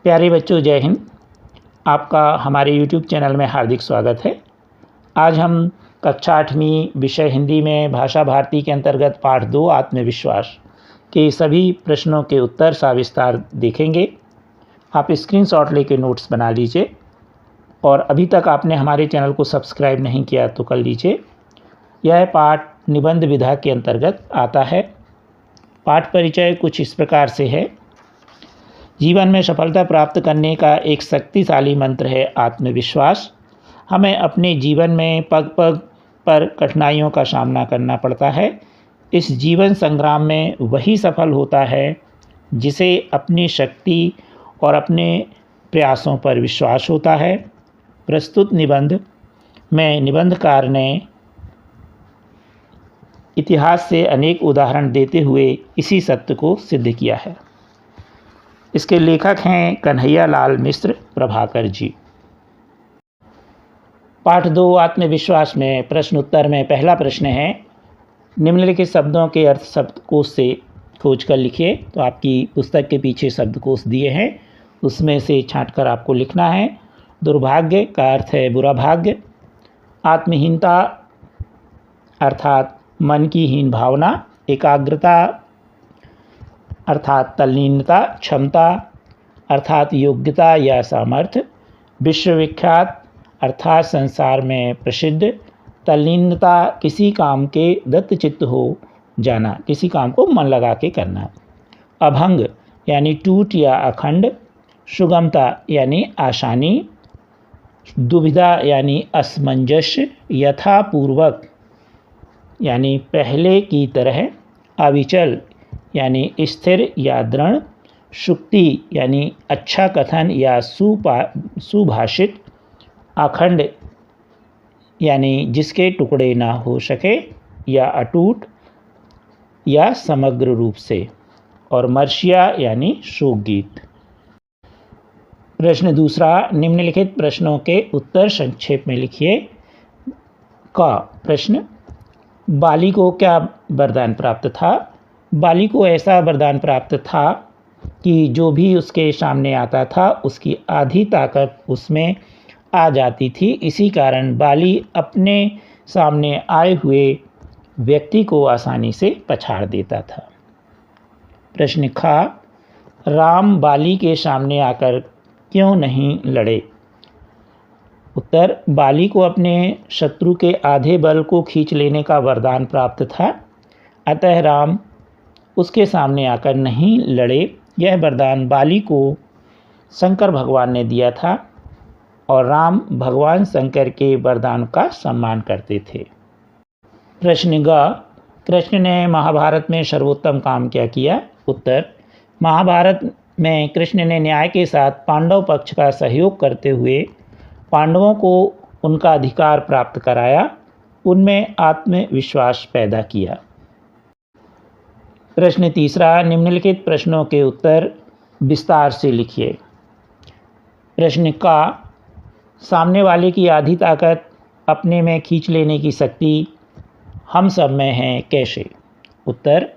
प्यारे बच्चों, जय हिंद। आपका हमारे YouTube चैनल में हार्दिक स्वागत है। आज हम कक्षा 8वीं विषय हिंदी में भाषा भारती के अंतर्गत पाठ 2 आत्मविश्वास के सभी प्रश्नों के उत्तर सविस्तार देखेंगे। आप स्क्रीनशॉट लेके नोट्स बना लीजिए और अभी तक आपने हमारे चैनल को सब्सक्राइब नहीं किया तो कर लीजिए। यह पाठ निबंध विधा के अंतर्गत आता है। पाठ परिचय कुछ इस प्रकार से है। जीवन में सफलता प्राप्त करने का एक शक्तिशाली मंत्र है आत्मविश्वास। हमें अपने जीवन में पग पग पर कठिनाइयों का सामना करना पड़ता है। इस जीवन संग्राम में वही सफल होता है जिसे अपनी शक्ति और अपने प्रयासों पर विश्वास होता है। प्रस्तुत निबंध में निबंधकार ने इतिहास से अनेक उदाहरण देते हुए इसी सत्य को सिद्ध किया है। इसके लेखक हैं कन्हैया लाल मिश्र प्रभाकर जी। पाठ 2 आत्मविश्वास में प्रश्न उत्तर में पहला प्रश्न है, निम्नलिखित शब्दों के अर्थ शब्दकोश से खोज कर लिखिए। तो आपकी पुस्तक के पीछे शब्दकोश दिए हैं, उसमें से छांटकर आपको लिखना है। दुर्भाग्य का अर्थ है बुरा भाग्य। आत्महीनता अर्थात मन की हीन भावना। एकाग्रता अर्थात तल्लीनता। क्षमता अर्थात योग्यता या सामर्थ्य। विश्वविख्यात अर्थात संसार में प्रसिद्ध। तल्लीनता किसी काम के दत्तचित्त हो जाना, किसी काम को मन लगा के करना। अभंग यानी टूट या अखंड। सुगमता यानी आसानी। दुविधा यानी असमंजस्य। यथापूर्वक यानी पहले की तरह। अविचल यानी स्थिर या दृढ़। शुक्ति यानी अच्छा कथन या सुभाषित। अखंड यानी जिसके टुकड़े ना हो सके या अटूट या समग्र रूप से। और मर्शिया यानी शोक गीत। प्रश्न दूसरा, निम्नलिखित प्रश्नों के उत्तर संक्षेप में लिखिए। का प्रश्न, बाली को क्या वरदान प्राप्त था? बाली को ऐसा वरदान प्राप्त था कि जो भी उसके सामने आता था उसकी आधी ताकत उसमें आ जाती थी। इसी कारण बाली अपने सामने आए हुए व्यक्ति को आसानी से पछाड़ देता था। प्रश्न खा, राम बाली के सामने आकर क्यों नहीं लड़े? उत्तर, बाली को अपने शत्रु के आधे बल को खींच लेने का वरदान प्राप्त था, अतः राम उसके सामने आकर नहीं लड़े। यह वरदान बाली को शंकर भगवान ने दिया था और राम भगवान शंकर के वरदान का सम्मान करते थे। प्रश्न ग, कृष्ण ने महाभारत में सर्वोत्तम काम क्या किया? उत्तर, महाभारत में कृष्ण ने न्याय के साथ पांडव पक्ष का सहयोग करते हुए पांडवों को उनका अधिकार प्राप्त कराया, उनमें आत्मविश्वास पैदा किया। प्रश्न तीसरा, निम्नलिखित प्रश्नों के उत्तर विस्तार से लिखिए। प्रश्न का, सामने वाले की आधी ताकत अपने में खींच लेने की शक्ति हम सब में है, कैसे? उत्तर,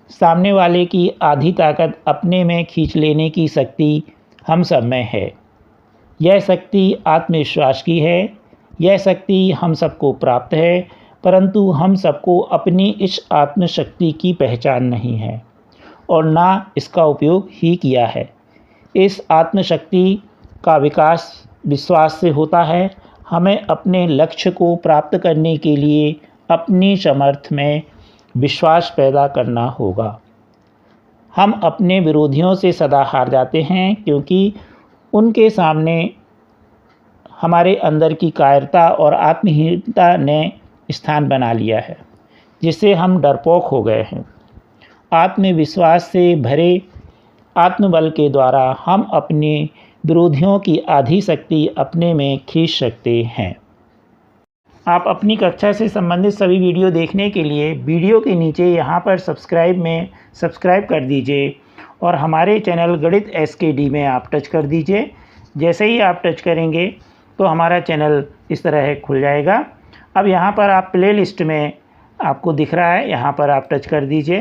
सामने वाले की आधी ताकत अपने में खींच लेने की शक्ति हम सब में है। यह शक्ति आत्मविश्वास की है। यह शक्ति हम सबको प्राप्त है, परंतु हम सबको अपनी इस आत्मशक्ति की पहचान नहीं है और ना इसका उपयोग ही किया है। इस आत्मशक्ति का विकास विश्वास से होता है। हमें अपने लक्ष्य को प्राप्त करने के लिए अपनी सामर्थ्य में विश्वास पैदा करना होगा। हम अपने विरोधियों से सदा हार जाते हैं क्योंकि उनके सामने हमारे अंदर की कायरता और आत्महीनता ने स्थान बना लिया है, जिससे हम डरपोक हो गए हैं। आत्मविश्वास से भरे आत्मबल के द्वारा हम अपने विरोधियों की आधी शक्ति अपने में खींच सकते हैं। आप अपनी कक्षा से संबंधित सभी वीडियो देखने के लिए वीडियो के नीचे यहाँ पर सब्सक्राइब कर दीजिए और हमारे चैनल गणित SKD में आप टच कर दीजिए। जैसे ही आप टच करेंगे तो हमारा चैनल इस तरह खुल जाएगा। अब यहाँ पर आप प्लेलिस्ट में आपको दिख रहा है, यहाँ पर आप टच कर दीजिए।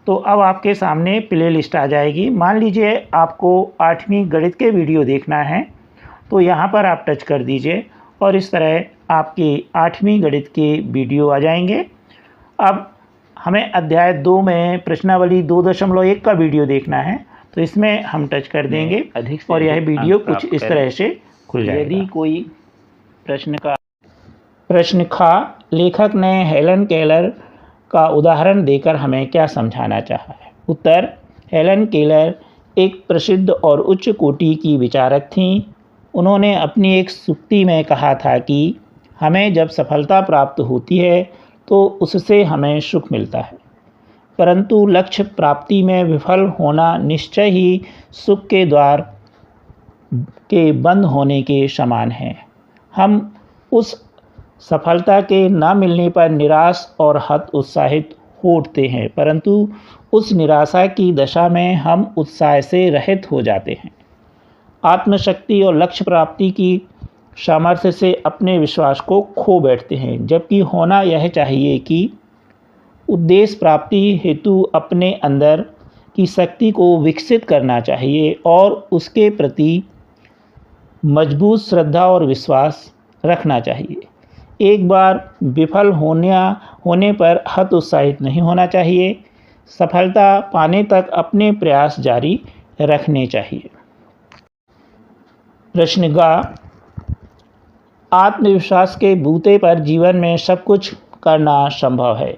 तो अब आपके सामने प्ले लिस्ट आ जाएगी। मान लीजिए आपको 8वीं गणित के वीडियो देखना है, तो यहाँ पर आप टच कर दीजिए और इस तरह आपके 8वीं गणित के वीडियो आ जाएंगे। अब हमें अध्याय 2 में प्रश्नावली 2.1 का वीडियो देखना है, तो इसमें हम टच कर देंगे और यह वीडियो कुछ इस तरह से खुल जाएगा। यदि कोई प्रश्न खा, लेखक ने हेलन केलर का उदाहरण देकर हमें क्या समझाना चाहा है? उत्तर: हेलन केलर एक प्रसिद्ध और उच्च कोटि की विचारक थीं। उन्होंने अपनी एक सूक्ति में कहा था कि हमें जब सफलता प्राप्त होती है तो उससे हमें सुख मिलता है, परंतु लक्ष्य प्राप्ति में विफल होना निश्चय ही सुख के द्वार के बंद होने के समान है। हम उस सफलता के न मिलने पर निराश और हतोत्साहित हो उठते हैं, परंतु उस निराशा की दशा में हम उत्साह से रहित हो जाते हैं। आत्मशक्ति और लक्ष्य प्राप्ति की सामर्थ्य से अपने विश्वास को खो बैठते हैं, जबकि होना यह चाहिए कि उद्देश्य प्राप्ति हेतु अपने अंदर की शक्ति को विकसित करना चाहिए और उसके प्रति मजबूत श्रद्धा और विश्वास रखना चाहिए। एक बार विफल होने पर हतोत्साहित नहीं होना चाहिए। सफलता पाने तक अपने प्रयास जारी रखने चाहिए। प्रश्न गा, आत्मविश्वास के बूते पर जीवन में सब कुछ करना संभव है।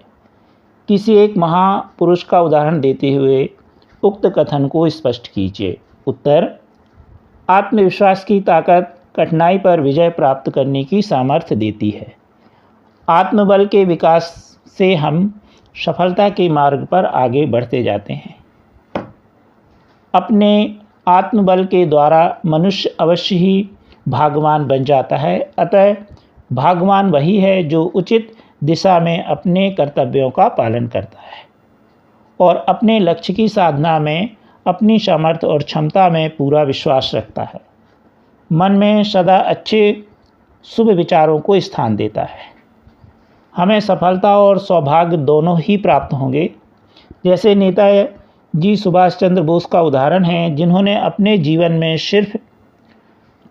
किसी एक महापुरुष का उदाहरण देते हुए उक्त कथन को स्पष्ट कीजिए। उत्तर: आत्मविश्वास की ताकत कठिनाई पर विजय प्राप्त करने की सामर्थ्य देती है। आत्मबल के विकास से हम सफलता के मार्ग पर आगे बढ़ते जाते हैं। अपने आत्मबल के द्वारा मनुष्य अवश्य ही भाग्यवान बन जाता है। अतः भाग्यवान वही है जो उचित दिशा में अपने कर्तव्यों का पालन करता है और अपने लक्ष्य की साधना में अपनी सामर्थ्य और क्षमता में पूरा विश्वास रखता है। मन में सदा अच्छे शुभ विचारों को स्थान देता है। हमें सफलता और सौभाग्य दोनों ही प्राप्त होंगे। जैसे नेताजी सुभाष चंद्र बोस का उदाहरण है, जिन्होंने अपने जीवन में सिर्फ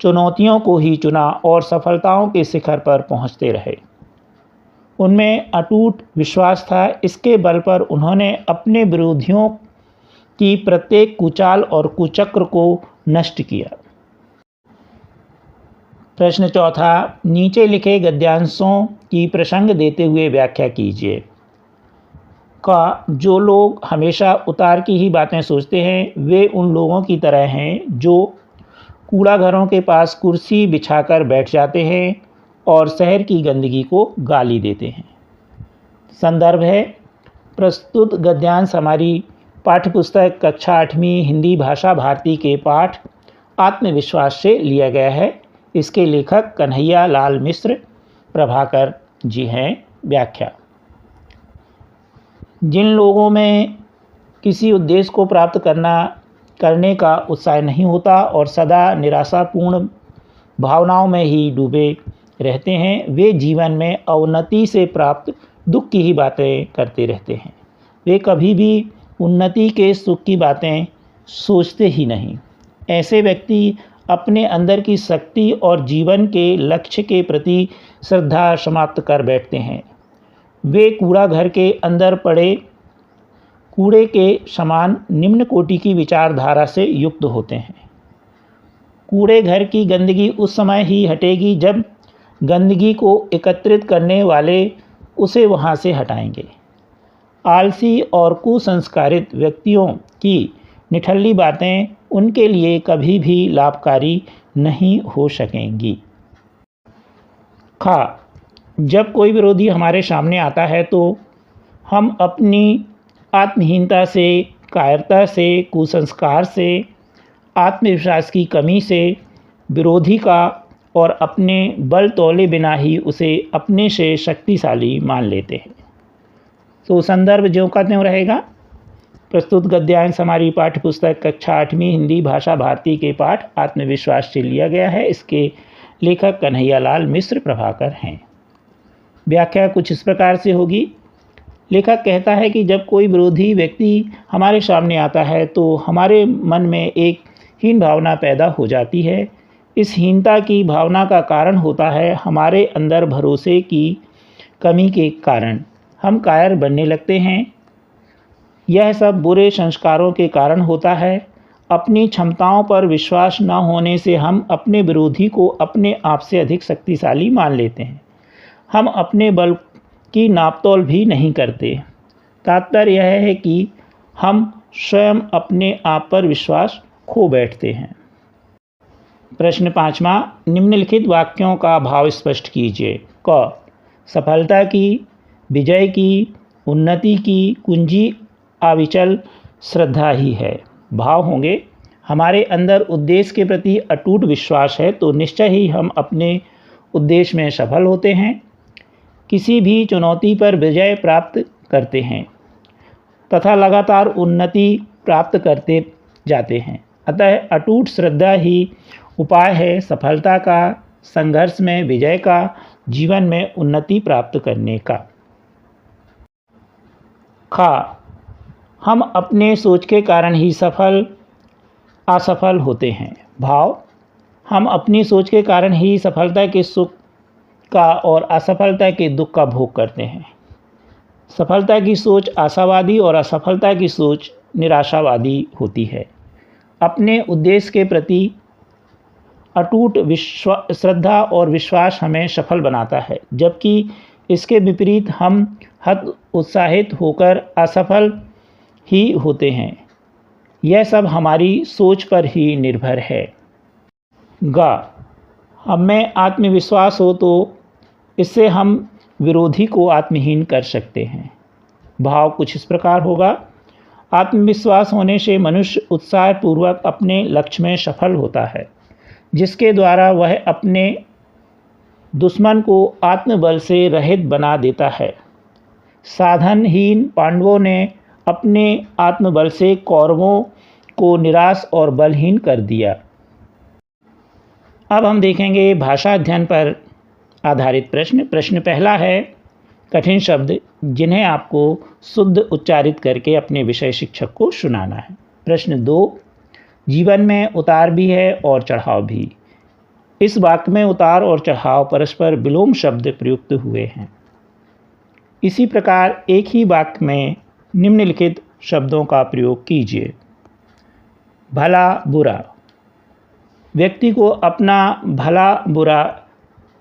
चुनौतियों को ही चुना और सफलताओं के शिखर पर पहुंचते रहे। उनमें अटूट विश्वास था। इसके बल पर उन्होंने अपने विरोधियों की प्रत्येक कुचाल और कुचक्र को नष्ट किया। प्रश्न चौथा, नीचे लिखे गद्यांशों की प्रसंग देते हुए व्याख्या कीजिए। का, जो लोग हमेशा उतार की ही बातें सोचते हैं वे उन लोगों की तरह हैं जो कूड़ा घरों के पास कुर्सी बिछाकर बैठ जाते हैं और शहर की गंदगी को गाली देते हैं। संदर्भ है प्रस्तुत गद्यांश हमारी पाठ्यपुस्तक कक्षा 8वीं हिंदी भाषा भारती के पाठ आत्मविश्वास से लिया गया है। इसके लेखक कन्हैया लाल मिश्र प्रभाकर जी हैं। व्याख्या: जिन लोगों में किसी उद्देश्य को प्राप्त करने का उत्साह नहीं होता और सदा निराशापूर्ण भावनाओं में ही डूबे रहते हैं, वे जीवन में अवनति से प्राप्त दुख की ही बातें करते रहते हैं। वे कभी भी उन्नति के सुख की बातें सोचते ही नहीं। ऐसे व्यक्ति अपने अंदर की शक्ति और जीवन के लक्ष्य के प्रति श्रद्धा समाप्त कर बैठते हैं। वे कूड़ा घर के अंदर पड़े कूड़े के समान निम्न कोटि की विचारधारा से युक्त होते हैं। कूड़े घर की गंदगी उस समय ही हटेगी जब गंदगी को एकत्रित करने वाले उसे वहाँ से हटाएंगे। आलसी और कुसंस्कारित व्यक्तियों की निठल्ली बातें उनके लिए कभी भी लाभकारी नहीं हो सकेंगी। खा, जब कोई विरोधी हमारे सामने आता है तो हम अपनी आत्महीनता से, कायरता से, कुसंस्कार से, आत्मविश्वास की कमी से विरोधी का और अपने बल तौले बिना ही उसे अपने से शक्तिशाली मान लेते हैं। तो संदर्भ ज्यों का त्यों रहेगा। प्रस्तुत गद्यांश हमारी पाठ्यपुस्तक कक्षा 8वीं हिंदी भाषा भारती के पाठ आत्मविश्वास से लिया गया है। इसके लेखक कन्हैया लाल मिश्र प्रभाकर हैं। व्याख्या कुछ इस प्रकार से होगी। लेखक कहता है कि जब कोई विरोधी व्यक्ति हमारे सामने आता है तो हमारे मन में एक हीन भावना पैदा हो जाती है। इस हीनता की भावना का कारण होता है हमारे अंदर भरोसे की कमी के कारण हम कायर बनने लगते हैं। यह सब बुरे संस्कारों के कारण होता है। अपनी क्षमताओं पर विश्वास न होने से हम अपने विरोधी को अपने आप से अधिक शक्तिशाली मान लेते हैं। हम अपने बल की नापतोल भी नहीं करते। तात्पर्य यह है कि हम स्वयं अपने आप पर विश्वास खो बैठते हैं। प्रश्न 5वां, निम्नलिखित वाक्यों का भाव स्पष्ट कीजिए। क, सफलता की, विजय की, उन्नति की कुंजी अविचल श्रद्धा ही है। भाव होंगे, हमारे अंदर उद्देश्य के प्रति अटूट विश्वास है तो निश्चय ही हम अपने उद्देश्य में सफल होते हैं, किसी भी चुनौती पर विजय प्राप्त करते हैं तथा लगातार उन्नति प्राप्त करते जाते हैं। अतः अटूट श्रद्धा ही उपाय है सफलता का, संघर्ष में विजय का, जीवन में उन्नति प्राप्त करने का। ख, हम अपने सोच के कारण ही असफल होते हैं। भाव, हम अपनी सोच के कारण ही सफलता के सुख का और असफलता के दुख का भोग करते हैं। सफलता की सोच आशावादी और असफलता की सोच निराशावादी होती है। अपने उद्देश्य के प्रति अटूट श्रद्धा और विश्वास हमें सफल बनाता है, जबकि इसके विपरीत हम हतोत्साहित होकर असफल ही होते हैं। यह सब हमारी सोच पर ही निर्भर है। ग, हमें आत्मविश्वास हो तो इससे हम विरोधी को आत्महीन कर सकते हैं। भाव कुछ इस प्रकार होगा, आत्मविश्वास होने से मनुष्य उत्साहपूर्वक अपने लक्ष्य में सफल होता है, जिसके द्वारा वह अपने दुश्मन को आत्मबल से रहित बना देता है। साधनहीन पांडवों ने अपने आत्मबल से कौरवों को निराश और बलहीन कर दिया। अब हम देखेंगे भाषा अध्ययन पर आधारित प्रश्न। प्रश्न पहला है कठिन शब्द जिन्हें आपको शुद्ध उच्चारित करके अपने विषय शिक्षक को सुनाना है। प्रश्न 2, जीवन में उतार भी है और चढ़ाव भी। इस वाक्य में उतार और चढ़ाव परस्पर विलोम शब्द प्रयुक्त हुए हैं। इसी प्रकार एक ही वाक्य में निम्नलिखित शब्दों का प्रयोग कीजिए। भला बुरा, व्यक्ति को अपना भला बुरा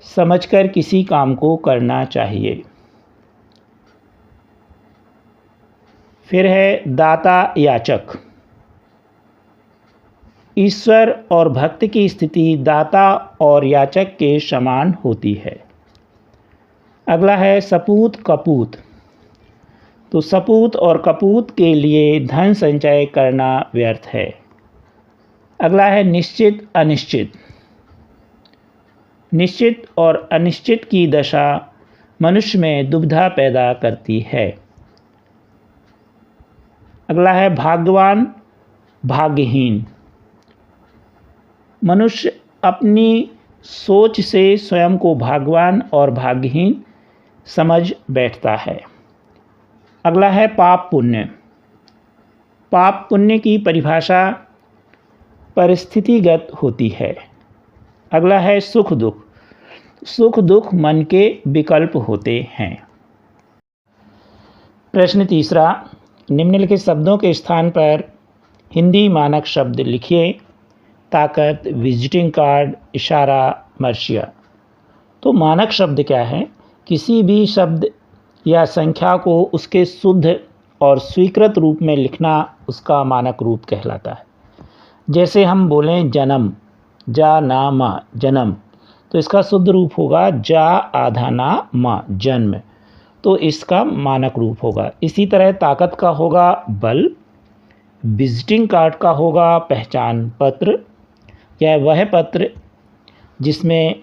समझकर किसी काम को करना चाहिए। फिर है दाता याचक, ईश्वर और भक्त की स्थिति दाता और याचक के समान होती है। अगला है सपूत कपूत, तो सपूत और कपूत के लिए धन संचय करना व्यर्थ है। अगला है निश्चित अनिश्चित, निश्चित और अनिश्चित की दशा मनुष्य में दुविधा पैदा करती है। अगला है भाग्यवान भाग्यहीन, मनुष्य अपनी सोच से स्वयं को भाग्यवान और भाग्यहीन समझ बैठता है। अगला है पाप पुण्य, पाप पुण्य की परिभाषा परिस्थितिगत होती है। अगला है सुख दुख, सुख दुख मन के विकल्प होते हैं। प्रश्न तीसरा, निम्नलिखित शब्दों के स्थान पर हिंदी मानक शब्द लिखिए। ताकत, विजिटिंग कार्ड, इशारा, मर्शिया। तो मानक शब्द क्या है? किसी भी शब्द या संख्या को उसके शुद्ध और स्वीकृत रूप में लिखना उसका मानक रूप कहलाता है। जैसे हम बोलें जन्म, जा ना मा जन्म, तो इसका शुद्ध रूप होगा जा आधा ना मा जन्म, तो इसका मानक रूप होगा। इसी तरह ताकत का होगा बल, विजिटिंग कार्ड का होगा पहचान पत्र या वह पत्र जिसमें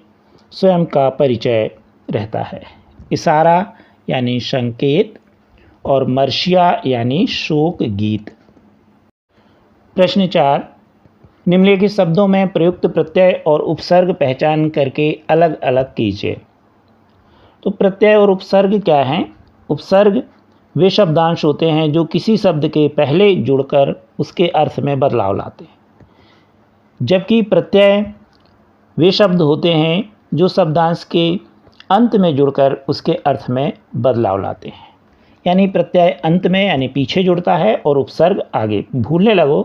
स्वयं का परिचय रहता है, इशारा यानी संकेत और मर्शिया यानी शोक गीत। प्रश्न 4, निम्नलिखित शब्दों में प्रयुक्त प्रत्यय और उपसर्ग पहचान करके अलग अलग कीजिए। तो प्रत्यय और उपसर्ग क्या हैं? उपसर्ग वे शब्दांश होते हैं जो किसी शब्द के पहले जुड़कर उसके अर्थ में बदलाव लाते हैं, जबकि प्रत्यय वे शब्द होते हैं जो शब्दांश के अंत में जुड़कर उसके अर्थ में बदलाव लाते हैं। यानी प्रत्यय अंत में यानी पीछे जुड़ता है और उपसर्ग आगे। भूलने लगो,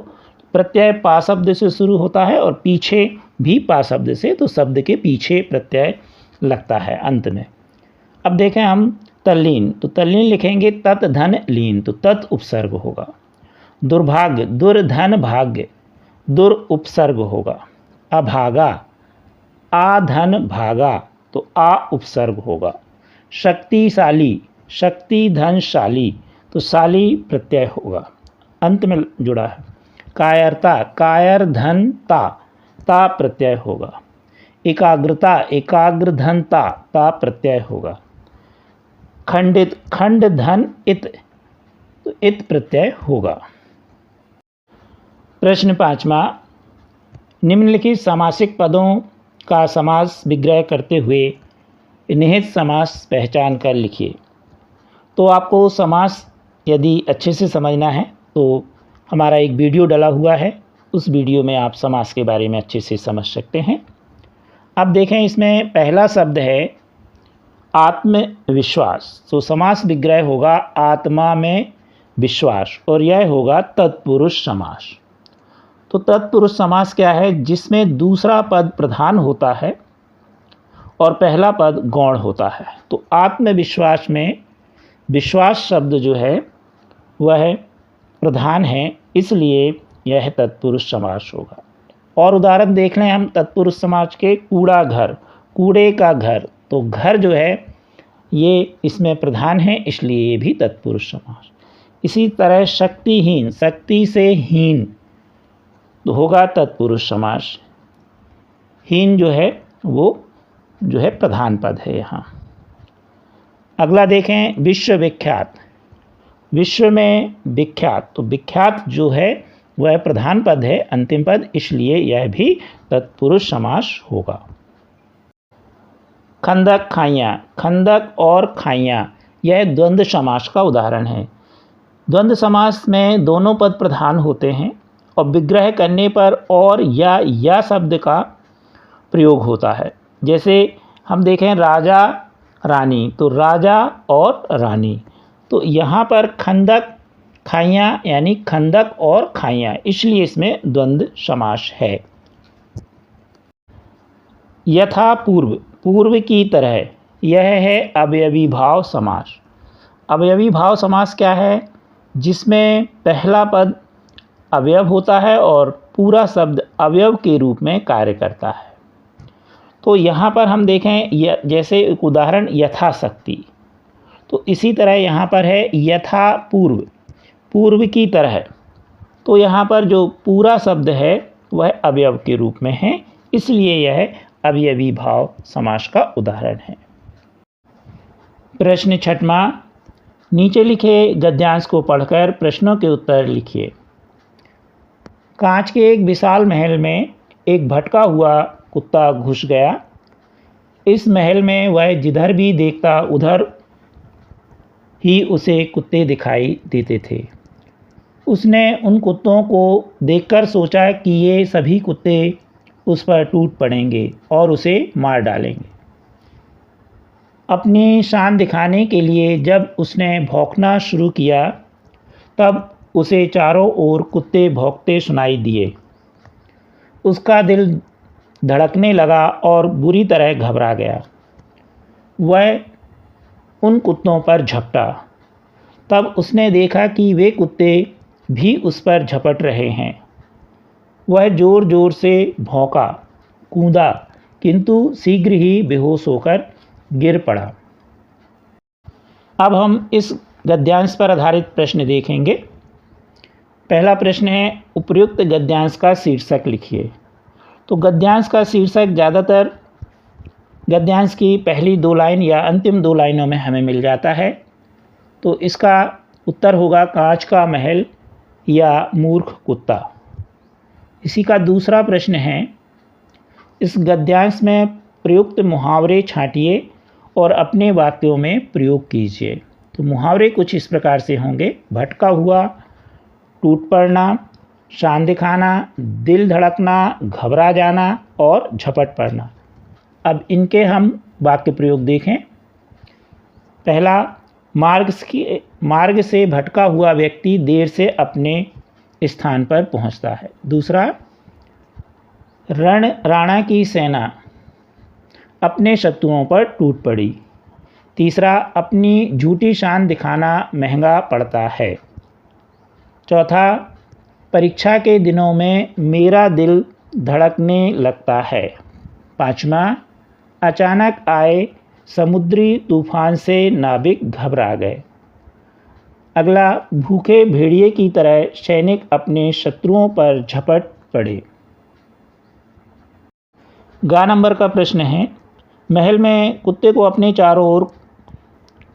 प्रत्यय पा शब्द से शुरू होता है और पीछे भी पा शब्द से, तो शब्द के पीछे प्रत्यय लगता है अंत में। अब देखें हम तल्लीन, तो तल्लीन लिखेंगे तत् धन लीन, तो तत् उपसर्ग होगा। दुर्भाग्य, दुर्धन भाग्य, दुर उपसर्ग होगा। अभागा, आ धन भागा, तो आ उपसर्ग होगा। शक्तिशाली, शक्ति धन शाली, तो शाली प्रत्यय होगा, अंत में जुड़ा है। कायरता, कायर धन ता, ता प्रत्यय होगा। एकाग्रता, एकाग्र धन ता, ता प्रत्यय होगा। खंडित, खंड धन इत, तो इत प्रत्यय होगा। प्रश्न 5वां, निम्नलिखित समासिक पदों का समास विग्रह करते हुए निहित समास पहचान कर लिखिए। तो आपको समास यदि अच्छे से समझना है तो हमारा एक वीडियो डला हुआ है, उस वीडियो में आप समास के बारे में अच्छे से समझ सकते हैं। अब देखें, इसमें पहला शब्द है आत्मविश्वास, तो समास विग्रह होगा आत्मा में विश्वास, और यह होगा तत्पुरुष समास। तो तत्पुरुष समास क्या है? जिसमें दूसरा पद प्रधान होता है और पहला पद गौण होता है। तो आत्मविश्वास में विश्वास शब्द जो है वह प्रधान है, इसलिए यह तत्पुरुष समास होगा। और उदाहरण देख लें हम तत्पुरुष समास के। कूड़ा घर, कूड़े का घर, तो घर जो है ये इसमें प्रधान है, इसलिए ये भी तत्पुरुष समास। इसी तरह शक्तिहीन, शक्ति से हीन, तो होगा तत्पुरुष समास। हीन जो है वो जो है प्रधान पद है यहाँ। अगला देखें विश्वविख्यात, विश्व में विख्यात, तो विख्यात जो है वह प्रधान पद है, अंतिम पद, इसलिए यह भी तत्पुरुष समास होगा। खंदक खाइयाँ, खंदक और खाइयाँ, यह द्वंद्व समास का उदाहरण है। द्वंद्व समास में दोनों पद प्रधान होते हैं और विग्रह करने पर और या शब्द का प्रयोग होता है। जैसे हम देखें राजा रानी, तो राजा और रानी, तो यहाँ पर खंदक खाइयाँ यानी खंदक और खाइयाँ, इसलिए इसमें द्वंद्व समास है। यथा पूर्व, पूर्व की तरह, यह है अवयवी भाव समास। अवयवी भाव समास क्या है? जिसमें पहला पद अवयव होता है और पूरा शब्द अवयव के रूप में कार्य करता है। तो यहाँ पर हम देखें जैसे एक उदाहरण यथाशक्ति, तो इसी तरह यहाँ पर है यथा पूर्व, पूर्व की तरह, तो यहाँ पर जो पूरा शब्द है वह अवयव के रूप में है, इसलिए यह अवयवी भाव समास का उदाहरण है। प्रश्न 6वां, नीचे लिखे गद्यांश को पढ़कर प्रश्नों के उत्तर लिखिए। कांच के एक विशाल महल में एक भटका हुआ कुत्ता घुस गया। इस महल में वह जिधर भी देखता उधर ही उसे कुत्ते दिखाई देते थे। उसने उन कुत्तों को देखकर सोचा कि ये सभी कुत्ते उस पर टूट पड़ेंगे और उसे मार डालेंगे। अपनी शान दिखाने के लिए जब उसने भौंकना शुरू किया, तब उसे चारों ओर कुत्ते भौंकते सुनाई दिए। उसका दिल धड़कने लगा और बुरी तरह घबरा गया। वह उन कुत्तों पर झपटा। तब उसने देखा कि वे कुत्ते भी उस पर झपट रहे हैं। वह ज़ोर ज़ोर से भौंका, कूदा, किंतु शीघ्र ही बेहोश होकर गिर पड़ा। अब हम इस गद्यांश पर आधारित प्रश्न देखेंगे। पहला प्रश्न है उपर्युक्त गद्यांश का शीर्षक लिखिए। तो गद्यांश का शीर्षक ज़्यादातर गद्यांश की पहली 2 लाइन या अंतिम 2 लाइनों में हमें मिल जाता है। तो इसका उत्तर होगा कांच का महल या मूर्ख कुत्ता। इसी का दूसरा प्रश्न है इस गद्यांश में प्रयुक्त मुहावरे छांटिए और अपने वाक्यों में प्रयोग कीजिए। तो मुहावरे कुछ इस प्रकार से होंगे: भटका हुआ, टूट पड़ना, शान दिखाना, दिल धड़कना, घबरा जाना और झपट पड़ना। अब इनके हम वाक्य प्रयोग देखें। पहला, मार्ग से भटका हुआ व्यक्ति देर से अपने स्थान पर पहुंचता है। दूसरा, राणा की सेना अपने शत्रुओं पर टूट पड़ी। तीसरा, अपनी झूठी शान दिखाना महंगा पड़ता है। चौथा, परीक्षा के दिनों में मेरा दिल धड़कने लगता है। पाँचवा, अचानक आए समुद्री तूफान से नाविक घबरा गए। अगला, भूखे भेड़िए की तरह सैनिक अपने शत्रुओं पर झपट पड़े। ग नंबर का प्रश्न है, महल में कुत्ते को अपने चारों ओर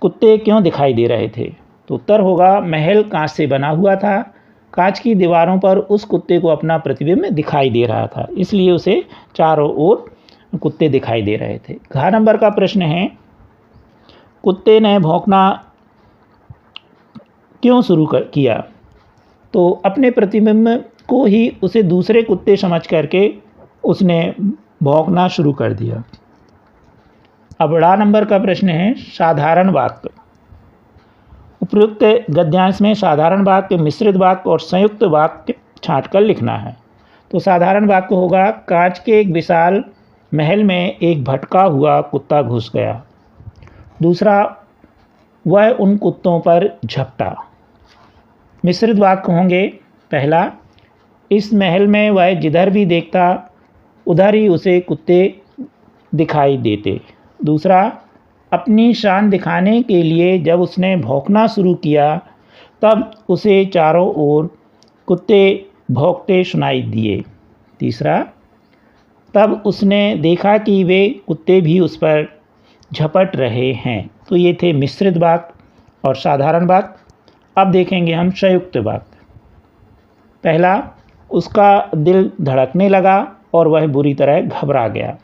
कुत्ते क्यों दिखाई दे रहे थे? तो उत्तर होगा, महल कांच से बना हुआ था, कांच की दीवारों पर उस कुत्ते को अपना प्रतिबिंब दिखाई दे रहा था, इसलिए उसे चारों ओर कुत्ते दिखाई दे रहे थे। घ नंबर का प्रश्न है, कुत्ते ने भौंकना क्यों शुरू किया? तो अपने प्रतिबिंब को ही उसे दूसरे कुत्ते समझ करके उसने भौंकना शुरू कर दिया। अब ड़ नंबर का प्रश्न है, साधारण वाक्य। उपयुक्त गद्यांश में साधारण वाक्य, मिश्रित वाक्य और संयुक्त वाक्य छांटकर लिखना है। तो साधारण वाक्य होगा, कांच के एक विशाल महल में एक भटका हुआ कुत्ता घुस गया। दूसरा, वह उन कुत्तों पर झपटा। मिश्रित वाक्य होंगे, पहला, इस महल में वह जिधर भी देखता उधर ही उसे कुत्ते दिखाई देते। दूसरा, अपनी शान दिखाने के लिए जब उसने भौंकना शुरू किया तब उसे चारों ओर कुत्ते भौंकते सुनाई दिए। तीसरा, तब उसने देखा कि वे कुत्ते भी उस पर झपट रहे हैं। तो ये थे मिश्रित वाक्य और साधारण वाक्य। अब देखेंगे हम संयुक्त वाक्य। पहला, उसका दिल धड़कने लगा और वह बुरी तरह घबरा गया।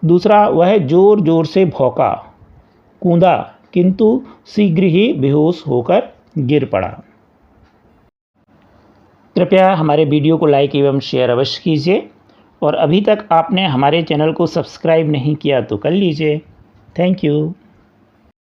दूसरा, वह जोर जोर से भौंका, कूदा, किंतु शीघ्र ही बेहोश होकर गिर पड़ा। कृपया हमारे वीडियो को लाइक एवं शेयर अवश्य कीजिए और अभी तक आपने हमारे चैनल को सब्सक्राइब नहीं किया तो कर लीजिए। Thank you.